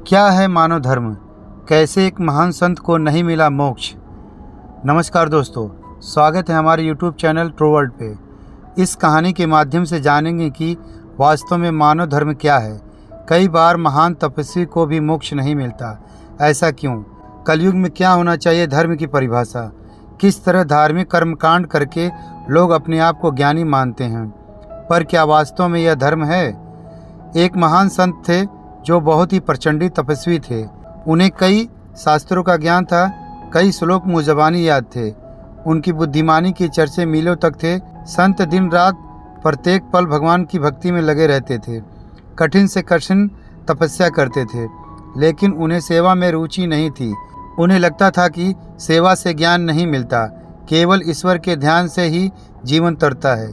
क्या है मानव धर्म? कैसे एक महान संत को नहीं मिला मोक्ष? नमस्कार दोस्तों, स्वागत है हमारे YouTube चैनल ट्रू वर्ल्ड पे। इस कहानी के माध्यम से जानेंगे कि वास्तव में मानव धर्म क्या है। कई बार महान तपस्वी को भी मोक्ष नहीं मिलता, ऐसा क्यों? कलयुग में क्या होना चाहिए धर्म की परिभाषा? किस तरह धार्मिक कर्मकांड करके लोग अपने आप को ज्ञानी मानते हैं, पर क्या वास्तव में यह धर्म है? एक महान संत थे जो बहुत ही प्रचंडी तपस्वी थे। उन्हें कई शास्त्रों का ज्ञान था, कई श्लोक मुँह ज़बानी याद थे। उनकी बुद्धिमानी की चर्चे मीलों तक थे। संत दिन रात प्रत्येक पल भगवान की भक्ति में लगे रहते थे, कठिन से कठिन तपस्या करते थे, लेकिन उन्हें सेवा में रुचि नहीं थी। उन्हें लगता था कि सेवा से ज्ञान नहीं मिलता, केवल ईश्वर के ध्यान से ही जीवन तरता है।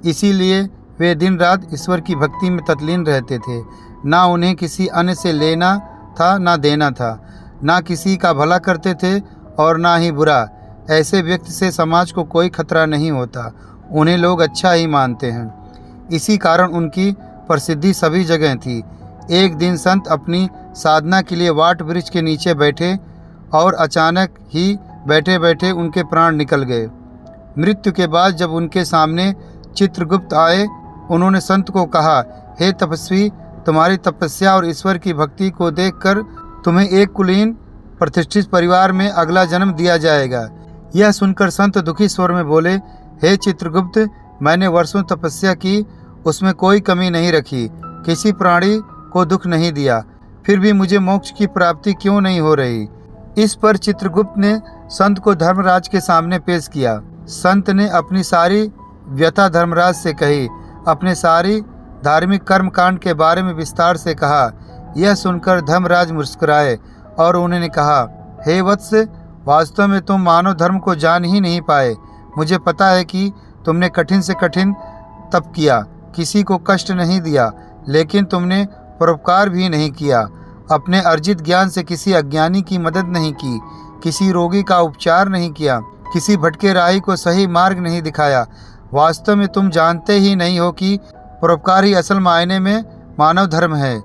इसीलिए वे दिन रात ईश्वर की भक्ति में तल्लीन रहते थे। ना उन्हें किसी अन्य से लेना था ना देना था, ना किसी का भला करते थे और ना ही बुरा। ऐसे व्यक्ति से समाज को कोई खतरा नहीं होता, उन्हें लोग अच्छा ही मानते हैं। इसी कारण उनकी प्रसिद्धि सभी जगह थी। एक दिन संत अपनी साधना के लिए वाट वृक्ष के नीचे बैठे और अचानक ही बैठे बैठे उनके प्राण निकल गए। मृत्यु के बाद जब उनके सामने चित्रगुप्त आए, उन्होंने संत को कहा, हे तपस्वी, तुम्हारी तपस्या और ईश्वर की भक्ति को देखकर तुम्हें एक कुलीन प्रतिष्ठित परिवार में अगला जन्म दिया जाएगा। यह सुनकर संत दुखी स्वर में बोले, हे चित्रगुप्त, मैंने वर्षों तपस्या की, उसमें कोई कमी नहीं रखी, किसी प्राणी को दुख नहीं दिया, फिर भी मुझे मोक्ष की प्राप्ति क्यों नहीं हो रही? इस पर चित्रगुप्त ने संत को धर्मराज के सामने पेश किया। संत ने अपनी सारी व्यथा धर्मराज से कही, अपने सारी धार्मिक कर्मकांड के बारे में विस्तार से कहा। यह सुनकर धर्मराज मुस्कुराए और उन्होंने कहा, हे वत्स, वास्तव में तुम मानव धर्म को जान ही नहीं पाए। मुझे पता है कि तुमने कठिन से कठिन तप किया, किसी को कष्ट नहीं दिया, लेकिन तुमने परोपकार भी नहीं किया। अपने अर्जित ज्ञान से किसी अज्ञानी की मदद नहीं की, किसी रोगी का उपचार नहीं किया, किसी भटके राही को सही मार्ग नहीं दिखाया। वास्तव में तुम जानते ही नहीं हो कि परोपकार ही असल मायने में मानव धर्म है।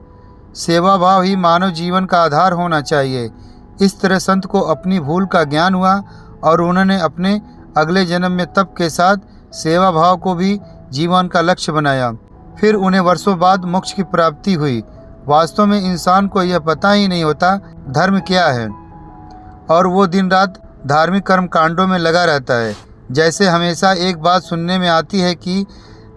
सेवा भाव ही मानव जीवन का आधार होना चाहिए। इस तरह संत को अपनी भूल का ज्ञान हुआ और उन्होंने अपने अगले जन्म में तप के साथ सेवा भाव को भी जीवन का लक्ष्य बनाया। फिर उन्हें वर्षों बाद मोक्ष की प्राप्ति हुई। वास्तव में इंसान को यह पता ही नहीं होता धर्म क्या है, और वो दिन रात धार्मिक कर्म कांडों में लगा रहता है। जैसे हमेशा एक बात सुनने में आती है कि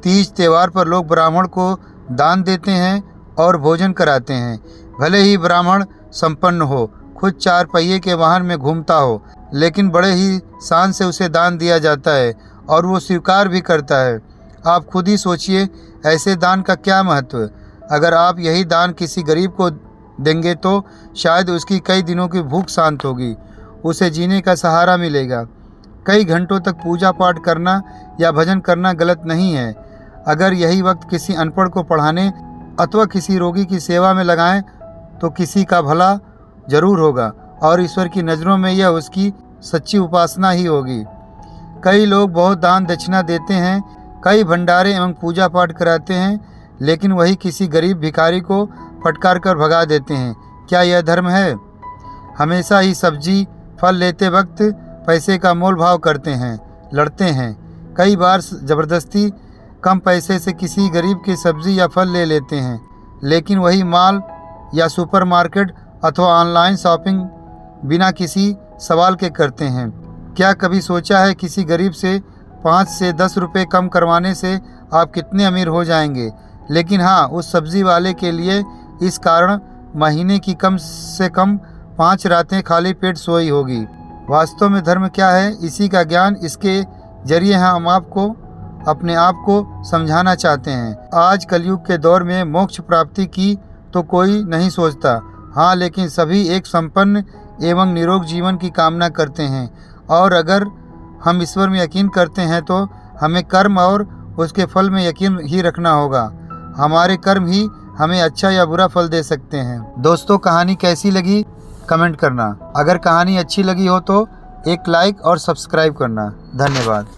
तीज त्यौहार पर लोग ब्राह्मण को दान देते हैं और भोजन कराते हैं। भले ही ब्राह्मण संपन्न हो, खुद 4 पहिए के वाहन में घूमता हो, लेकिन बड़े ही शान से उसे दान दिया जाता है और वो स्वीकार भी करता है। आप खुद ही सोचिए, ऐसे दान का क्या महत्व? अगर आप यही दान किसी गरीब को देंगे तो शायद उसकी कई दिनों की भूख शांत होगी, उसे जीने का सहारा मिलेगा। कई घंटों तक पूजा पाठ करना या भजन करना गलत नहीं है। अगर यही वक्त किसी अनपढ़ को पढ़ाने अथवा किसी रोगी की सेवा में लगाएं तो किसी का भला जरूर होगा और ईश्वर की नज़रों में यह उसकी सच्ची उपासना ही होगी। कई लोग बहुत दान दक्षिणा देते हैं, कई भंडारे एवं पूजा पाठ कराते हैं, लेकिन वही किसी गरीब भिखारी को फटकार कर भगा देते हैं। क्या यह धर्म है? हमेशा ही सब्जी फल लेते वक्त पैसे का मोल भाव करते हैं, लड़ते हैं। कई बार ज़बरदस्ती कम पैसे से किसी गरीब की सब्ज़ी या फल ले लेते हैं, लेकिन वही माल या सुपरमार्केट अथवा ऑनलाइन शॉपिंग बिना किसी सवाल के करते हैं। क्या कभी सोचा है किसी गरीब से 5 से 10 रुपये कम करवाने से आप कितने अमीर हो जाएंगे? लेकिन हाँ, उस सब्ज़ी वाले के लिए इस कारण महीने की कम से कम 5 रातें खाली पेट सोई होगी। वास्तव में धर्म क्या है, इसी का ज्ञान, इसके जरिए हम आपको अपने आप को समझाना चाहते हैं। आज कलयुग के दौर में मोक्ष प्राप्ति की तो कोई नहीं सोचता, हाँ, लेकिन सभी एक संपन्न एवं निरोग जीवन की कामना करते हैं। और अगर हम ईश्वर में यकीन करते हैं तो हमें कर्म और उसके फल में यकीन ही रखना होगा। हमारे कर्म ही हमें अच्छा या बुरा फल दे सकते हैं। दोस्तों, कहानी कैसी लगी कमेंट करना। अगर कहानी अच्छी लगी हो तो एक लाइक और सब्सक्राइब करना। धन्यवाद।